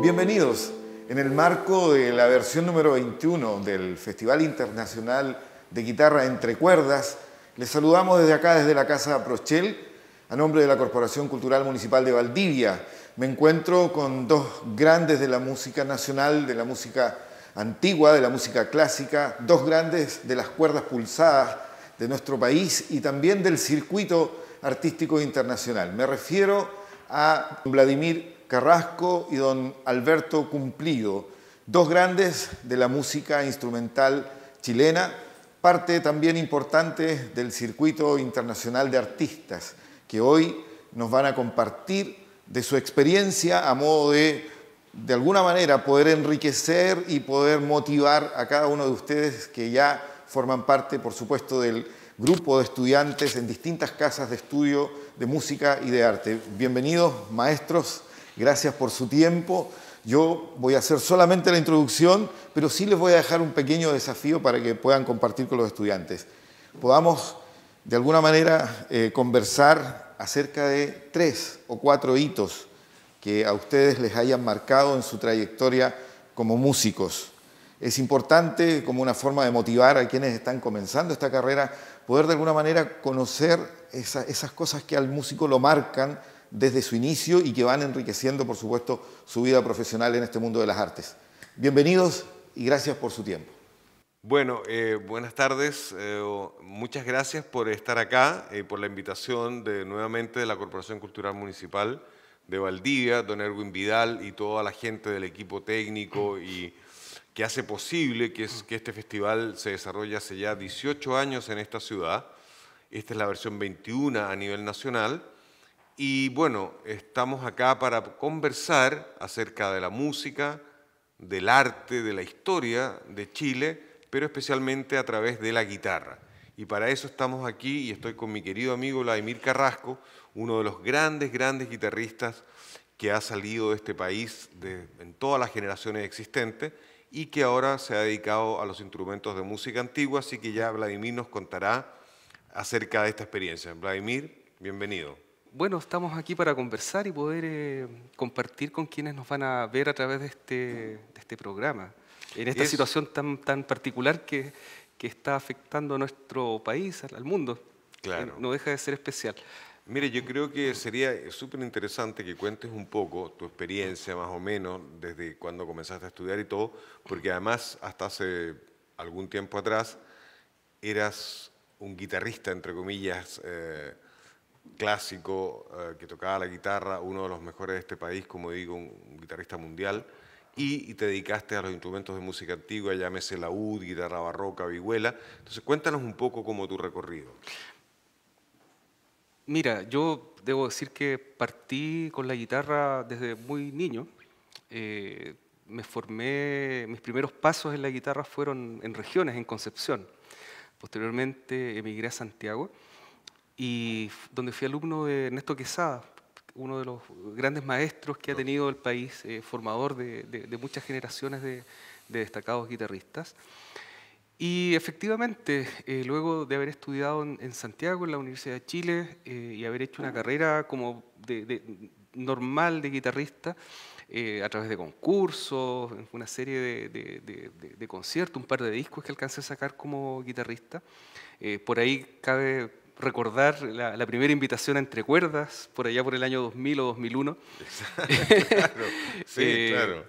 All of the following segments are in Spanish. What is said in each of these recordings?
Bienvenidos. En el marco de la versión número 21 del Festival Internacional de Guitarra Entre Cuerdas, les saludamos desde acá, desde la Casa Prochel, a nombre de la Corporación Cultural Municipal de Valdivia. Me encuentro con dos grandes de la música nacional, de la música antigua, de la música clásica, dos grandes de las cuerdas pulsadas de nuestro país y también del circuito artístico internacional. Me refiero a Vladimir Carrasco y don Alberto Cumplido, dos grandes de la música instrumental chilena, parte también importante del circuito internacional de artistas, que hoy nos van a compartir de su experiencia a modo de alguna manera, poder enriquecer y poder motivar a cada uno de ustedes que ya forman parte, por supuesto, del grupo de estudiantes en distintas casas de estudio de música y de arte. Bienvenidos, maestros. Gracias por su tiempo. Yo voy a hacer solamente la introducción, pero sí les voy a dejar un pequeño desafío para que puedan compartir con los estudiantes. Podamos, de alguna manera, conversar acerca de 3 o 4 hitos que a ustedes les hayan marcado en su trayectoria como músicos. Es importante, como una forma de motivar a quienes están comenzando esta carrera, poder de alguna manera conocer esas cosas que al músico lo marcan desde su inicio y que van enriqueciendo, por supuesto, su vida profesional en este mundo de las artes. Bienvenidos y gracias por su tiempo. Bueno, buenas tardes. Muchas gracias por estar acá, por la invitación nuevamente de la Corporación Cultural Municipal de Valdivia, don Erwin Vidal y toda la gente del equipo técnico y que hace posible que este festival se desarrolle hace ya 18 años en esta ciudad. Esta es la versión 21 a nivel nacional. Y bueno, estamos acá para conversar acerca de la música, del arte, de la historia de Chile, pero especialmente a través de la guitarra. Y para eso estamos aquí y estoy con mi querido amigo Vladimir Carrasco, uno de los grandes guitarristas que ha salido de este país en todas las generaciones existentes y que ahora se ha dedicado a los instrumentos de música antigua, así que ya Vladimir nos contará acerca de esta experiencia. Vladimir, bienvenido. Bueno, estamos aquí para conversar y poder compartir con quienes nos van a ver a través de este programa, en esta situación tan particular que está afectando a nuestro país, al mundo. Claro. No deja de ser especial. Mire, yo creo que sería súper interesante que cuentes un poco tu experiencia, más o menos, desde cuando comenzaste a estudiar y todo, porque además, hasta hace algún tiempo atrás, eras un guitarrista, entre comillas, clásico, que tocaba la guitarra, uno de los mejores de este país, como digo, un guitarrista mundial, y te dedicaste a los instrumentos de música antigua, llámese laúd, guitarra barroca, vihuela. Entonces, cuéntanos un poco cómo tu recorrido. Mira, yo debo decir que partí con la guitarra desde muy niño. Me formé, mis primeros pasos en la guitarra fueron en Regiones, en Concepción. Posteriormente emigré a Santiago, y donde fui alumno de Ernesto Quesada, uno de los grandes maestros que ha tenido el país, formador de muchas generaciones de destacados guitarristas. Y efectivamente, luego de haber estudiado en Santiago, en la Universidad de Chile, y haber hecho una carrera como normal de guitarrista, a través de concursos, una serie de conciertos, un par de discos que alcancé a sacar como guitarrista. Por ahí cabe recordar la primera invitación a Entre Cuerdas, por allá por el año 2000 o 2001. Claro, sí, claro.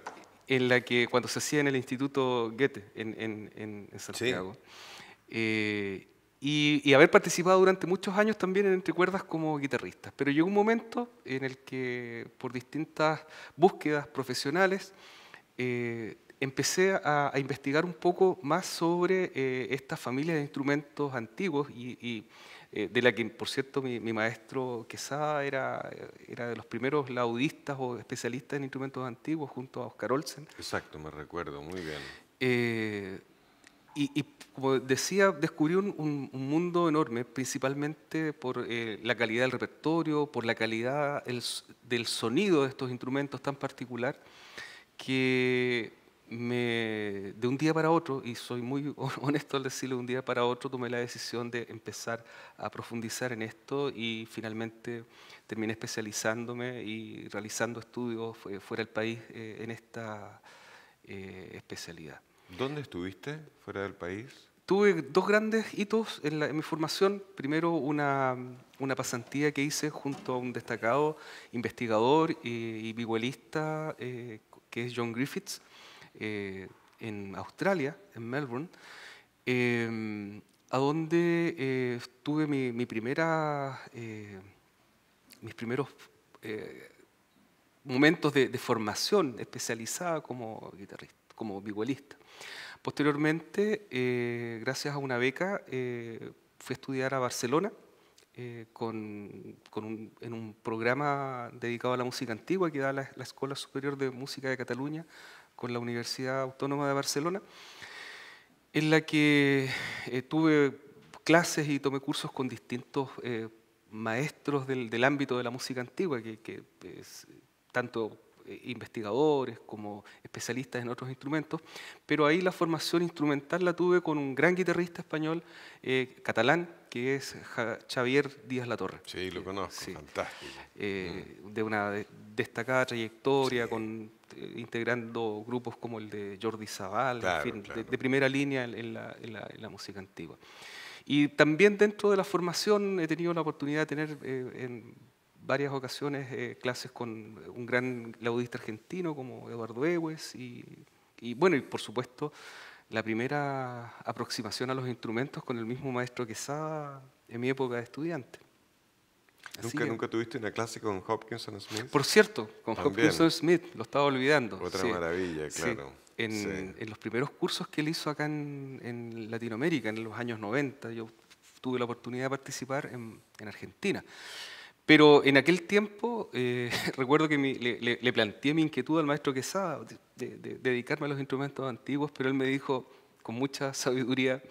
En la que cuando se hacía en el Instituto Goethe en Santiago. Sí. Y haber participado durante muchos años también en Entre Cuerdas como guitarrista. Pero llegó un momento en el que, por distintas búsquedas profesionales, empecé a investigar un poco más sobre esta familia de instrumentos antiguos y de la que, por cierto, mi maestro Quesada era de los primeros laudistas o especialistas en instrumentos antiguos junto a Oscar Olsen. Exacto, me recuerdo, muy bien. Y como decía, descubrí un mundo enorme, principalmente por la calidad del repertorio, por la calidad del sonido de estos instrumentos tan particular, que de un día para otro, y soy muy honesto al decirlo, de un día para otro tomé la decisión de empezar a profundizar en esto y finalmente terminé especializándome y realizando estudios fuera del país en esta especialidad. ¿Dónde estuviste fuera del país? Tuve dos grandes hitos en mi formación. Primero, una pasantía que hice junto a un destacado investigador y vihuelista que es John Griffiths, en Australia, en Melbourne, a donde tuve mis primeros momentos de formación especializada como guitarrista, como vihuelista. Posteriormente, gracias a una beca, fui a estudiar a Barcelona en un programa dedicado a la música antigua que da la Escuela Superior de Música de Cataluña con la Universidad Autónoma de Barcelona, en la que tuve clases y tomé cursos con distintos maestros del ámbito de la música antigua, que es tanto investigadores como especialistas en otros instrumentos, pero ahí la formación instrumental la tuve con un gran guitarrista español catalán, que es Xavier Díaz Latorre. Sí, lo conozco, Sí. fantástico. De una destacada trayectoria, Sí. integrando grupos como el de Jordi Sabal, Claro, en fin, claro. de primera línea en la música antigua. Y también dentro de la formación he tenido la oportunidad de tener en varias ocasiones clases con un gran laudista argentino como Eduardo Ewes y bueno, y por supuesto la primera aproximación a los instrumentos con el mismo maestro Quesada en mi época de estudiante. Así que, ¿Nunca tuviste una clase con Hopkinson Smith? por cierto, con También. Hopkinson Smith, lo estaba olvidando. Otra sí, maravilla, sí. claro. Sí. En los primeros cursos que él hizo acá en Latinoamérica, en los años 90, yo tuve la oportunidad de participar en Argentina. Pero en aquel tiempo recuerdo que le planteé mi inquietud al maestro Quesada de dedicarme a los instrumentos antiguos, pero él me dijo con mucha sabiduría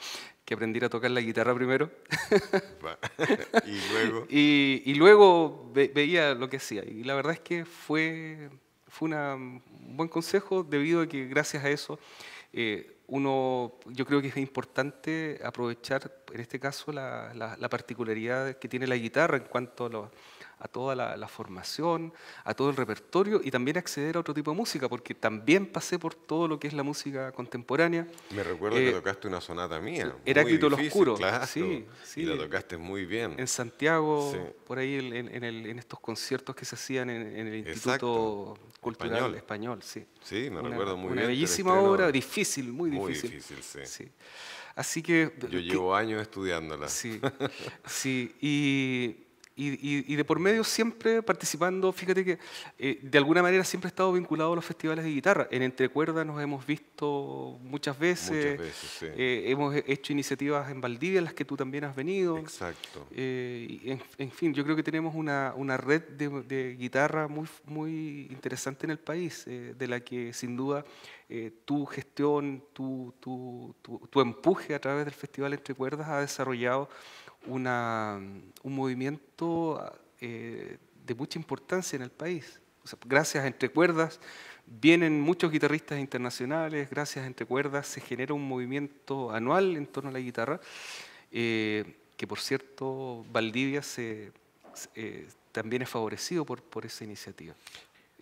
que aprendiera a tocar la guitarra primero Y luego, y luego veía lo que hacía. Y la verdad es que fue un buen consejo debido a que gracias a eso yo creo que es importante aprovechar, en este caso, la particularidad que tiene la guitarra en cuanto a toda la formación, a todo el repertorio y también acceder a otro tipo de música, porque también pasé por todo lo que es la música contemporánea. me recuerdo que tocaste una sonata mía. Heráclito Muy el difícil, Oscuro, claro. sí, Y la sí. tocaste muy bien. En Santiago, Sí. por ahí en estos conciertos que se hacían en el Exacto. Instituto Cultural Español, sí. Sí, me recuerdo muy bien. Una del bellísima estreno. obra, difícil, muy Muy difícil. difícil, sí. Sí. Así que... Yo llevo años estudiándola. Sí, sí. Y de por medio siempre participando, fíjate que de alguna manera siempre he estado vinculado a los festivales de guitarra. En Entrecuerdas nos hemos visto muchas veces. Muchas veces, sí. Hemos hecho iniciativas en Valdivia, en las que tú también has venido. Exacto. Y en fin, yo creo que tenemos una red de guitarra muy interesante en el país, de la que sin duda tu gestión, tu empuje a través del Festival Entre Cuerdas ha desarrollado un movimiento de mucha importancia en el país. O sea, gracias a Entre Cuerdas vienen muchos guitarristas internacionales, gracias a Entre Cuerdas se genera un movimiento anual en torno a la guitarra, que por cierto Valdivia también es favorecido por esa iniciativa.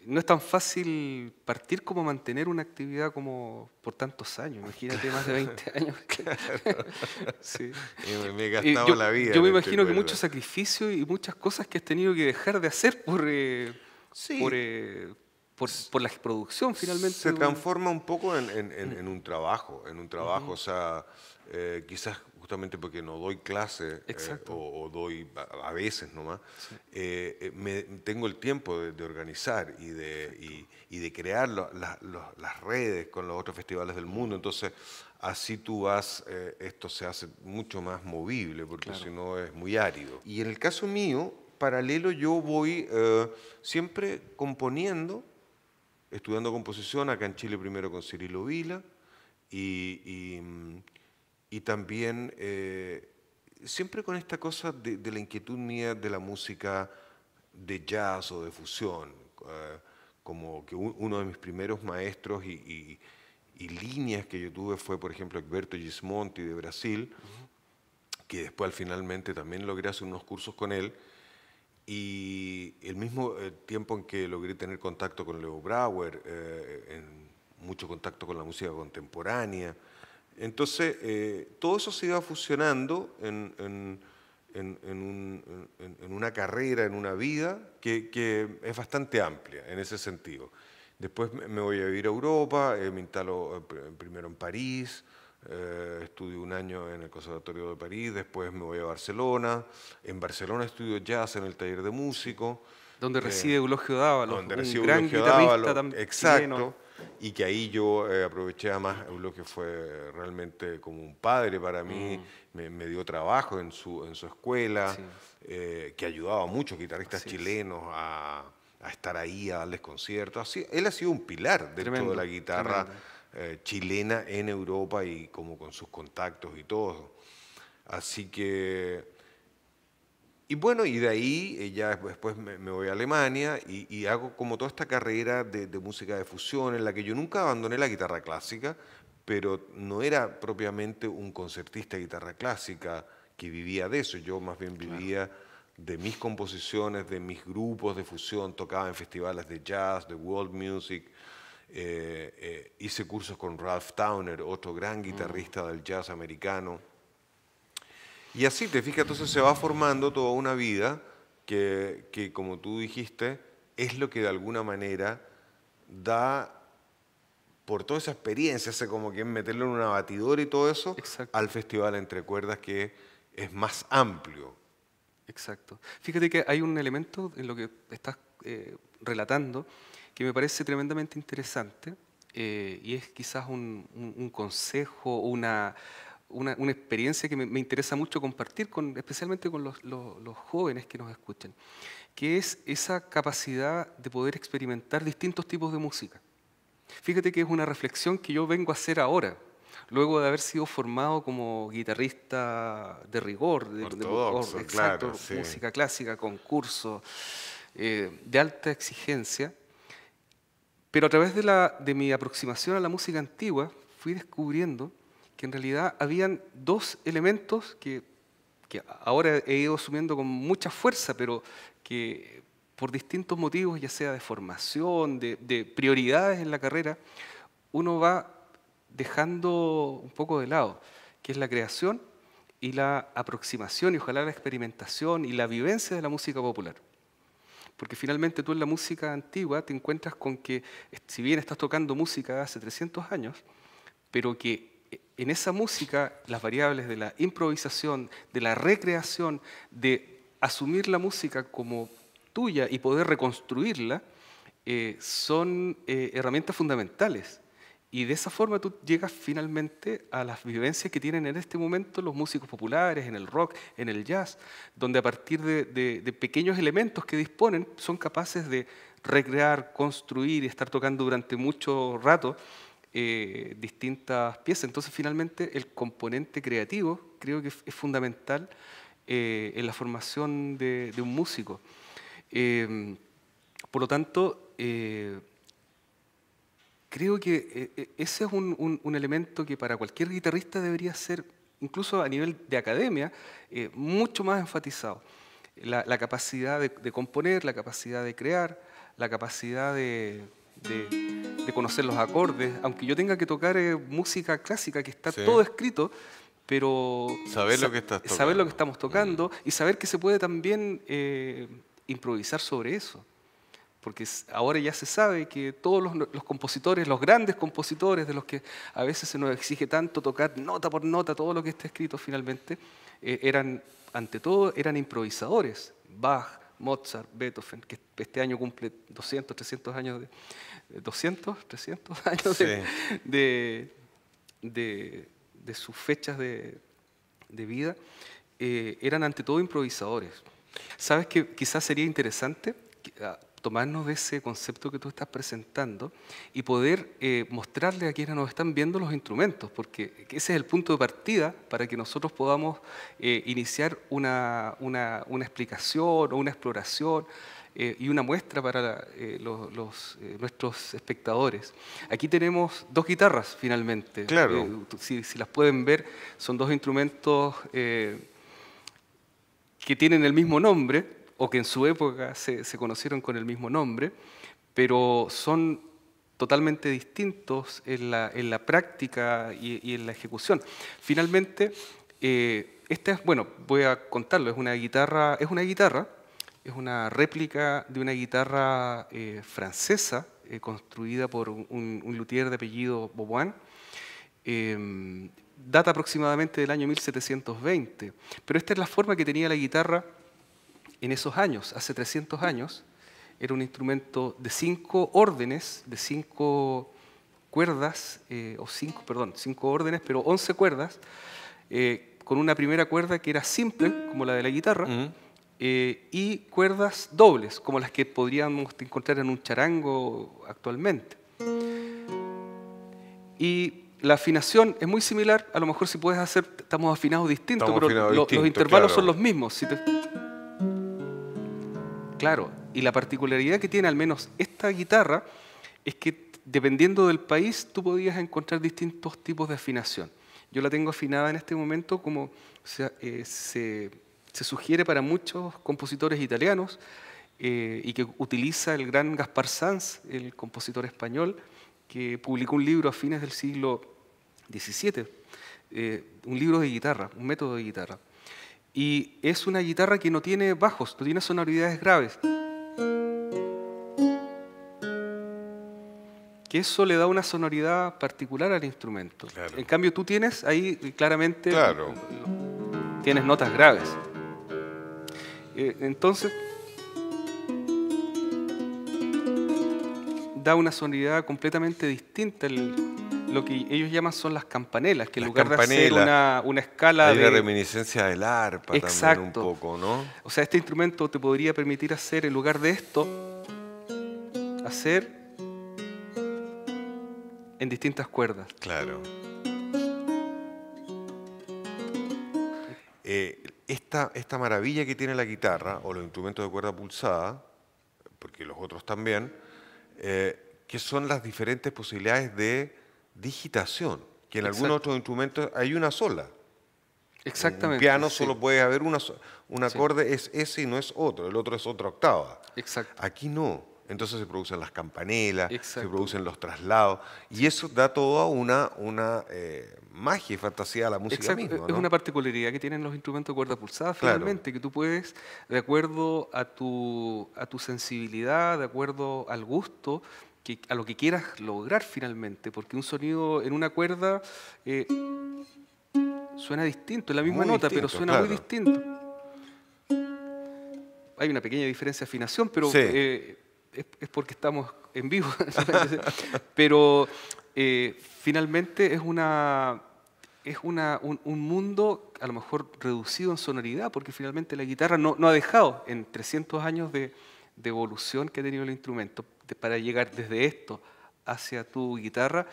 No es tan fácil partir como mantener una actividad como por tantos años, imagínate más de 20 años. Sí. Me he gastado la vida. Yo me en imagino que Entrecuerdas. mucho sacrificio y muchas cosas que has tenido que dejar de hacer Sí. por la producción finalmente. Se transforma un poco en un trabajo, o sea, quizás justamente porque no doy clase Exacto. o doy a veces nomás, tengo el tiempo de organizar y de crear las redes con los otros festivales del mundo, entonces así tú vas, esto se hace mucho más movible, porque Claro. si no es muy árido. Y en el caso mío, paralelo yo voy siempre componiendo, estudiando composición acá en Chile primero con Cirilo Vila y también siempre con esta cosa de la inquietud mía de la música de jazz o de fusión, como que uno de mis primeros maestros y y líneas que yo tuve fue, por ejemplo, Egberto Gismonti de Brasil, que después finalmente también logré hacer unos cursos con él, y el mismo tiempo en que logré tener contacto con Leo Brouwer, mucho contacto con la música contemporánea. Entonces, todo eso se iba fusionando en una carrera, en una vida que es bastante amplia en ese sentido. Después me voy a vivir a Europa, me instalo primero en París, estudio un año en el Conservatorio de París, después me voy a Barcelona. En Barcelona estudio jazz en el taller de músico. Donde reside Eulogio Dávalos, Donde un reside gran Eulogio guitarrista Dávalos, también exacto. chileno. Y que ahí yo aproveché, además, Eulogio fue realmente como un padre para mí, me dio trabajo en su escuela, Sí. que ayudaba a muchos guitarristas Así es. chilenos a estar ahí, a darles conciertos. Así, él ha sido un pilar dentro Tremendo, de la guitarra tremendo. chilena en Europa y como con sus contactos y todo. Así que... Y bueno, y de ahí ya después me voy a Alemania y hago como toda esta carrera de música de fusión en la que yo nunca abandoné la guitarra clásica, pero no era propiamente un concertista de guitarra clásica que vivía de eso. Yo más bien vivía de mis composiciones, de mis grupos de fusión, tocaba en festivales de jazz, de world music. Hice cursos con Ralph Towner, otro gran guitarrista del jazz americano. Y así, te fijas, entonces se va formando toda una vida que, como tú dijiste, es lo que de alguna manera da, por toda esa experiencia, ese como que meterlo en una batidora y todo eso, Exacto. al Festival Entre Cuerdas, que es más amplio. Exacto. Fíjate que hay un elemento en lo que estás relatando que me parece tremendamente interesante y es quizás un consejo, una experiencia que me interesa mucho compartir, especialmente con los jóvenes que nos escuchan, que es esa capacidad de poder experimentar distintos tipos de música. Fíjate que es una reflexión que yo vengo a hacer ahora, luego de haber sido formado como guitarrista de rigor, Ortodoxo, exacto, claro, sí. música clásica, concurso, de alta exigencia, pero a través de mi aproximación a la música antigua fui descubriendo que en realidad habían dos elementos que ahora he ido asumiendo con mucha fuerza, pero que por distintos motivos, ya sea de formación, de prioridades en la carrera, uno va dejando un poco de lado, que es la creación y la aproximación y ojalá la experimentación y la vivencia de la música popular. Porque finalmente tú en la música antigua te encuentras con que, si bien estás tocando música de hace 300 años, pero que en esa música las variables de la improvisación, de la recreación, de asumir la música como tuya y poder reconstruirla, son herramientas fundamentales. Y de esa forma tú llegas finalmente a las vivencias que tienen en este momento los músicos populares, en el rock, en el jazz, donde a partir de pequeños elementos que disponen son capaces de recrear, construir y estar tocando durante mucho rato distintas piezas. Entonces finalmente el componente creativo creo que es fundamental en la formación de un músico. Por lo tanto, creo que ese es un elemento que para cualquier guitarrista debería ser, incluso a nivel de academia, mucho más enfatizado. La capacidad de componer, la capacidad de crear, la capacidad de conocer los acordes, aunque yo tenga que tocar música clásica que está todo escrito, pero Saber lo que estás tocando. saber lo que estamos tocando y saber que se puede también improvisar sobre eso. Porque ahora ya se sabe que todos los compositores, los grandes compositores, de los que a veces se nos exige tanto tocar nota por nota todo lo que está escrito finalmente, ante todo eran improvisadores. Bach, Mozart, Beethoven, que este año cumple 200, 300 años de 200, 300 años de sus fechas de vida, eran ante todo improvisadores. ¿Sabes que quizás sería interesante tomarnos de ese concepto que tú estás presentando y poder mostrarle a quienes nos están viendo los instrumentos, porque ese es el punto de partida para que nosotros podamos iniciar una explicación o una exploración y una muestra para nuestros espectadores. Aquí tenemos 2 guitarras, finalmente. Claro. Si las pueden ver, son 2 instrumentos que tienen el mismo nombre, o que en su época se conocieron con el mismo nombre, pero son totalmente distintos en la práctica y en la ejecución. Finalmente, esta es, bueno, voy a contarlo, es una réplica de una guitarra francesa, construida por un luthier de apellido Beauvoin. Data aproximadamente del año 1720, pero esta es la forma que tenía la guitarra en esos años, hace 300 años. Era un instrumento de 5 órdenes, de 5 cuerdas, 5 órdenes, pero 11 cuerdas, con una primera cuerda que era simple, como la de la guitarra, y cuerdas dobles, como las que podríamos encontrar en un charango actualmente. Y la afinación es muy similar, a lo mejor si puedes hacer, estamos afinados distintos, pero los intervalos son los mismos. Claro, y la particularidad que tiene al menos esta guitarra es que dependiendo del país tú podías encontrar distintos tipos de afinación. Yo la tengo afinada en este momento como se sugiere para muchos compositores italianos y que utiliza el gran Gaspar Sanz, el compositor español, que publicó un libro a fines del siglo XVII, un libro de guitarra, un método de guitarra. Y es una guitarra que no tiene bajos, no tiene sonoridades graves. Que eso le da una sonoridad particular al instrumento. Claro. En cambio, tú tienes ahí claramente, tienes notas graves. Entonces, da una sonoridad completamente distinta. Lo que ellos llaman son las campanelas, que en lugar de hacer una escala hay una reminiscencia del arpa. Exacto. También un poco, ¿no? O sea, este instrumento te podría permitir hacer, en lugar de esto, hacer en distintas cuerdas. Claro. Esta maravilla que tiene la guitarra o los instrumentos de cuerda pulsada, porque los otros también, que son las diferentes posibilidades de digitación, que en algunos otros instrumentos hay una sola. Exactamente. En un piano solo puede haber un acorde, es ese y no es otro, el otro es otra octava. Exacto. Aquí no. Entonces se producen las campanelas, Exacto. se producen los traslados, y eso da toda una magia y fantasía a la música misma, ¿no? Es una particularidad que tienen los instrumentos de cuerda pulsada, Claro. finalmente, que tú puedes, de acuerdo a tu sensibilidad, de acuerdo al gusto, a lo que quieras lograr finalmente, porque un sonido en una cuerda suena distinto, es la misma nota, pero suena muy distinto. Hay una pequeña diferencia de afinación, pero es porque estamos en vivo. Pero finalmente es un mundo a lo mejor reducido en sonoridad, porque finalmente la guitarra no ha dejado en 300 años de evolución que ha tenido el instrumento para llegar desde esto hacia tu guitarra,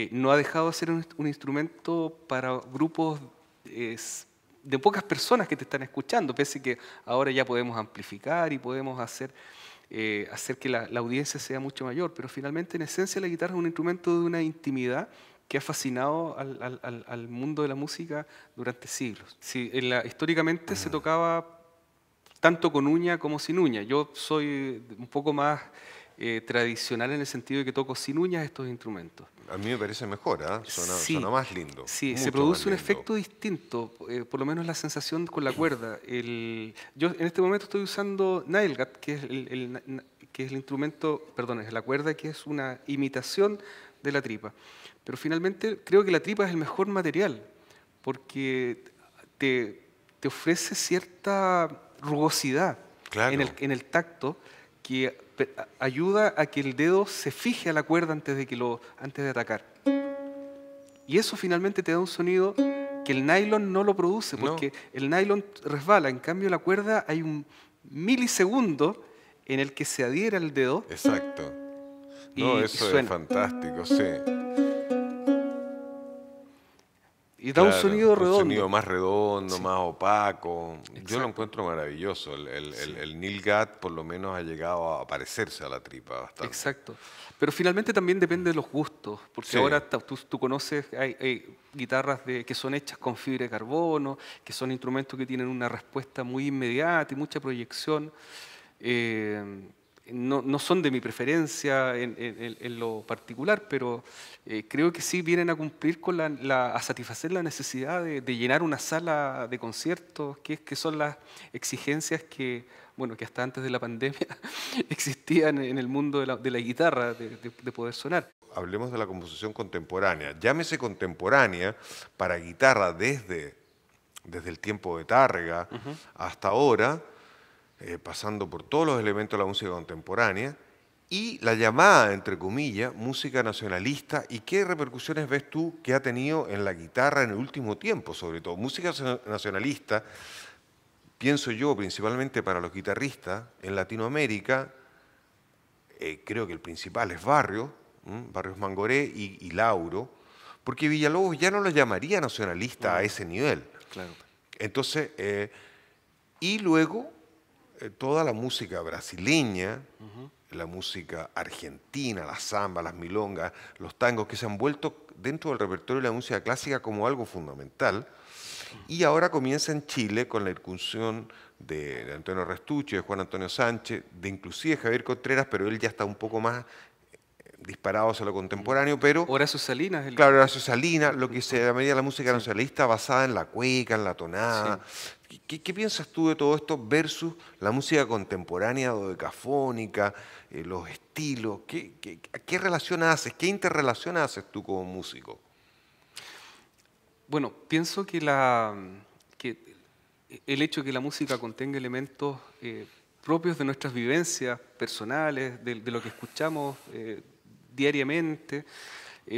no ha dejado de ser un instrumento para grupos de pocas personas que te están escuchando, pese a que ahora ya podemos amplificar y podemos hacer que la audiencia sea mucho mayor, pero finalmente en esencia la guitarra es un instrumento de una intimidad que ha fascinado al mundo de la música durante siglos. Sí, históricamente se tocaba tanto con uña como sin uña. Yo soy un poco más tradicional en el sentido de que toco sin uñas estos instrumentos. A mí me parece mejor, ¿eh? Suena más lindo. Sí, se produce un efecto distinto, por lo menos la sensación con la cuerda. Yo en este momento estoy usando Nailgat, que es el instrumento, perdón, es la cuerda que es una imitación de la tripa. Pero finalmente creo que la tripa es el mejor material, porque te ofrece cierta rugosidad en el tacto que ayuda a que el dedo se fije a la cuerda antes de atacar. Y eso finalmente te da un sonido que el nylon no lo produce, porque el nylon resbala. En cambio, la cuerda hay un milisegundo en el que se adhiera el dedo. Exacto. No, Y eso es suena. fantástico, sí. Y da un Claro, sonido un redondo. sonido más redondo, Sí. más opaco. Yo lo Exacto. encuentro maravilloso. El Neil Gaiman por lo menos ha llegado a parecerse a la tripa bastante. Exacto. Pero finalmente también depende de los gustos, porque Sí. ahora tú conoces, hay guitarras que son hechas con fibra de carbono, que son instrumentos que tienen una respuesta muy inmediata y mucha proyección. No son de mi preferencia en lo particular, pero creo que sí vienen a cumplir con a satisfacer la necesidad de llenar una sala de conciertos, que son las exigencias que, bueno, que hasta antes de la pandemia existían en el mundo de la guitarra, de poder sonar. Hablemos de la composición contemporánea. Llámese contemporánea para guitarra desde el tiempo de Tárrega hasta ahora, pasando por todos los elementos de la música contemporánea, y la llamada, entre comillas, música nacionalista. ¿Y qué repercusiones ves tú que ha tenido en la guitarra en el último tiempo, sobre todo? Música nacionalista, pienso yo, principalmente para los guitarristas, en Latinoamérica, creo que el principal es Barrios Mangoré y Lauro, porque Villalobos ya no lo llamaría nacionalista a ese nivel. Claro. Entonces, y luego toda la música brasileña, la música argentina, la samba, las milongas, los tangos, que se han vuelto dentro del repertorio de la música clásica como algo fundamental. Y ahora comienza en Chile con la incursión de Antonio Restucci, de Juan Antonio Sánchez, de inclusive Javier Contreras, pero él ya está un poco más disparado hacia lo contemporáneo, pero... Horacio Salinas. Claro, Horacio Salinas, lo que se llamaría la música nacionalista basada en la cueca, en la tonada. Sí. ¿Qué piensas tú de todo esto versus la música contemporánea dodecafónica, los estilos? ¿Qué relación haces, qué interrelación haces tú como músico? Bueno, pienso que el hecho de que la música contenga elementos propios de nuestras vivencias personales, de lo que escuchamos diariamente,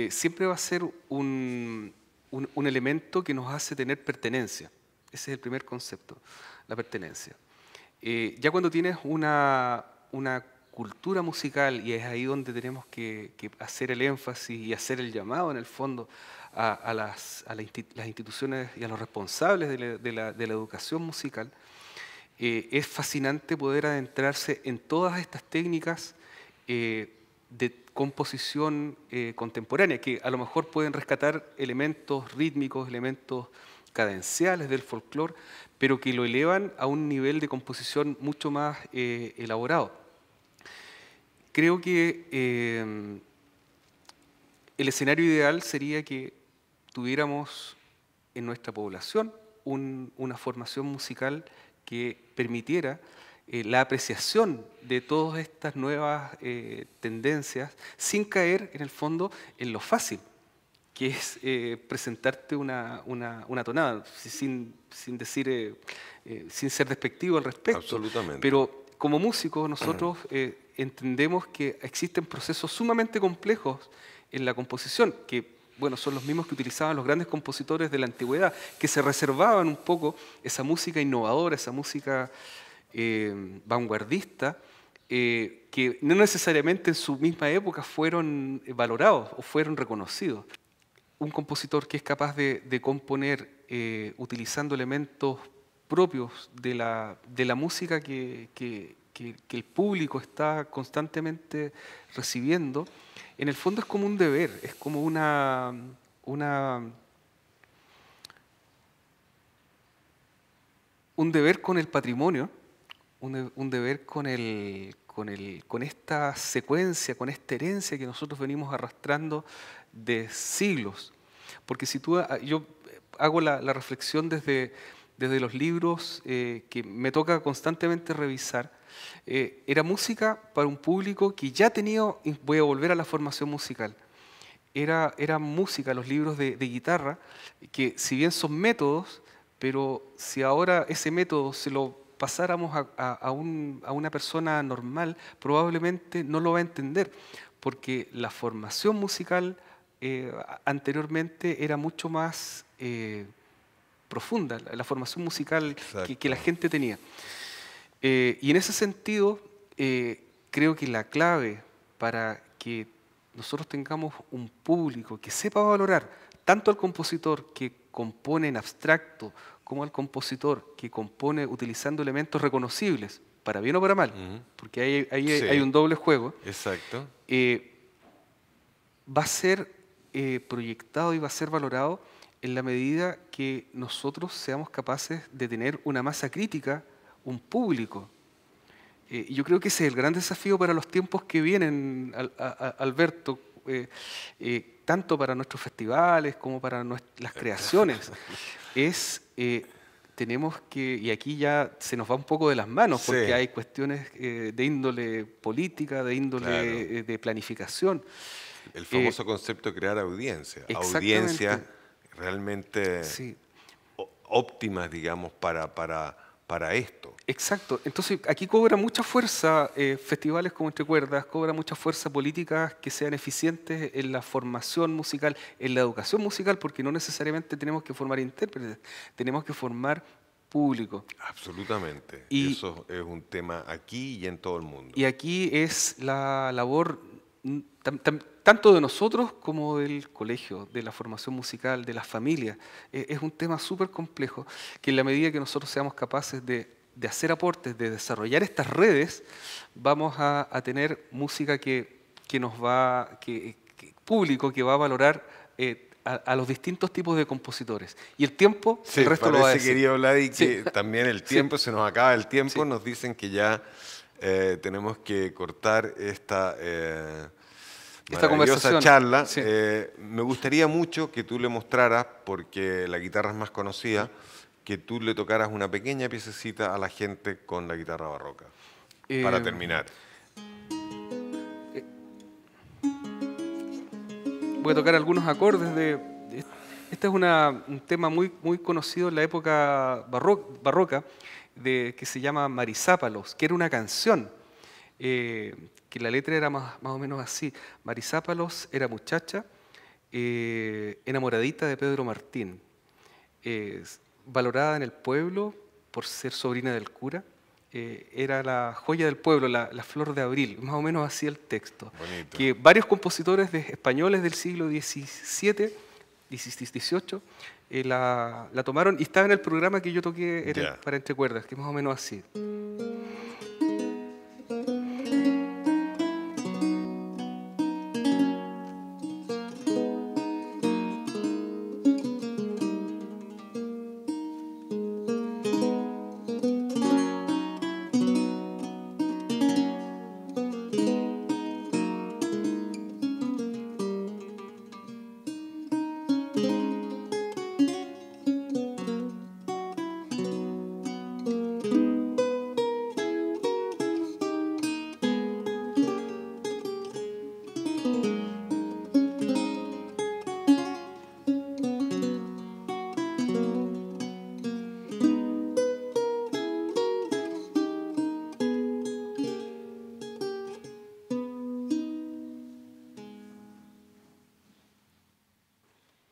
siempre va a ser un elemento que nos hace tener pertenencia. Ese es el primer concepto, la pertenencia. Ya cuando tienes una cultura musical, y es ahí donde tenemos que hacer el énfasis y hacer el llamado en el fondo a las instituciones y a los responsables de la educación musical, es fascinante poder adentrarse en todas estas técnicas de composición contemporánea, que a lo mejor pueden rescatar elementos rítmicos, elementos cadenciales del folclore, pero que lo elevan a un nivel de composición mucho más elaborado. Creo que el escenario ideal sería que tuviéramos en nuestra población una formación musical que permitiera la apreciación de todas estas nuevas tendencias sin caer, en el fondo, en lo fácil, que es presentarte una tonada, sin decir, sin ser despectivo al respecto. Absolutamente. Pero como músicos nosotros entendemos que existen procesos sumamente complejos en la composición, que bueno, son los mismos que utilizaban los grandes compositores de la antigüedad, que se reservaban un poco esa música innovadora, esa música vanguardista, que no necesariamente en su misma época fueron valorados o fueron reconocidos. Un compositor que es capaz de componer utilizando elementos propios de la música que el público está constantemente recibiendo, en el fondo es como un deber, es como un deber con el patrimonio, un deber con esta secuencia, con esta herencia que nosotros venimos arrastrando de siglos. Porque si yo hago la reflexión desde los libros que me toca constantemente revisar, era música para un público que ya tenía, voy a volver a la formación musical, era música, los libros de guitarra, que si bien son métodos, pero si ahora ese método se lo pasáramos a una persona normal, probablemente no lo va a entender, porque la formación musical anteriormente era mucho más profunda, la formación musical que la gente tenía. Y en ese sentido, creo que la clave para que nosotros tengamos un público que sepa valorar tanto al compositor que compone en abstracto como al compositor que compone utilizando elementos reconocibles, para bien o para mal, porque ahí Sí. hay un doble juego, Exacto. va a ser proyectado y va a ser valorado en la medida que nosotros seamos capaces de tener una masa crítica, un público. Y yo creo que ese es el gran desafío para los tiempos que vienen, Alberto, tanto para nuestros festivales como para las creaciones. Tenemos que, y aquí ya se nos va un poco de las manos, porque Sí. hay cuestiones de índole política, de índole Claro. de planificación. El famoso concepto de crear audiencia. Exactamente. Audiencias realmente Sí. óptimas, digamos, para esto. Exacto. Entonces, aquí cobra mucha fuerza festivales como Entre Cuerdas, cobra mucha fuerza políticas que sean eficientes en la formación musical, en la educación musical, porque no necesariamente tenemos que formar intérpretes, tenemos que formar público. Absolutamente. Y- Eso es un tema aquí y en todo el mundo. Y aquí es la labor tanto de nosotros como del colegio, de la formación musical, de las familias. Es un tema súper complejo que en la medida que nosotros seamos capaces de hacer aportes, de desarrollar estas redes, vamos a tener música que nos va, público que va a valorar a los distintos tipos de compositores. Y el tiempo, Sí, el resto lo va a parece, decir. querido Vladi, que Sí. también el tiempo, se nos acaba el tiempo, Sí. nos dicen que ya tenemos que cortar esta maravillosa conversación. charla. Sí. Me gustaría mucho que tú le mostraras, porque la guitarra es más conocida, que tú le tocaras una pequeña piececita a la gente con la guitarra barroca, para terminar. Voy a tocar algunos acordes este es un tema muy conocido en la época barroca, que se llama Marisápalos, que era una canción, que la letra era más o menos así. Marisápalos era muchacha, enamoradita de Pedro Martín, valorada en el pueblo por ser sobrina del cura. Era la joya del pueblo, la flor de abril, más o menos así el texto. Bonito. Que varios compositores españoles del siglo XVII, XVIII, la tomaron y estaba en el programa que yo toqué Ya. para Entre Cuerdas, que es más o menos así.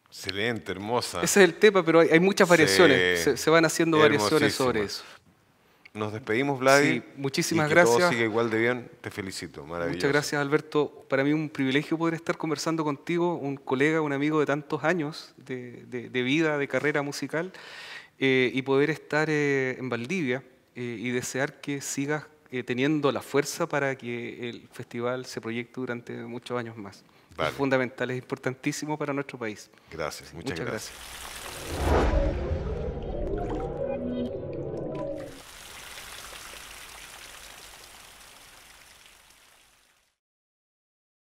Excelente, hermosa. Ese es el tema, pero hay muchas variaciones, Sí, se van haciendo variaciones hermosísima. sobre eso. Nos despedimos, Vladi. Sí, muchísimas y que gracias. todo siga igual de bien. Te felicito, maravilloso. Muchas gracias, Alberto. Para mí es un privilegio poder estar conversando contigo, un colega, un amigo de tantos años de vida, de carrera musical, y poder estar en Valdivia y desear que sigas teniendo la fuerza para que el festival se proyecte durante muchos años más. Vale. Es fundamental, es importantísimo para nuestro país. Gracias, muchas Muchas gracias. gracias.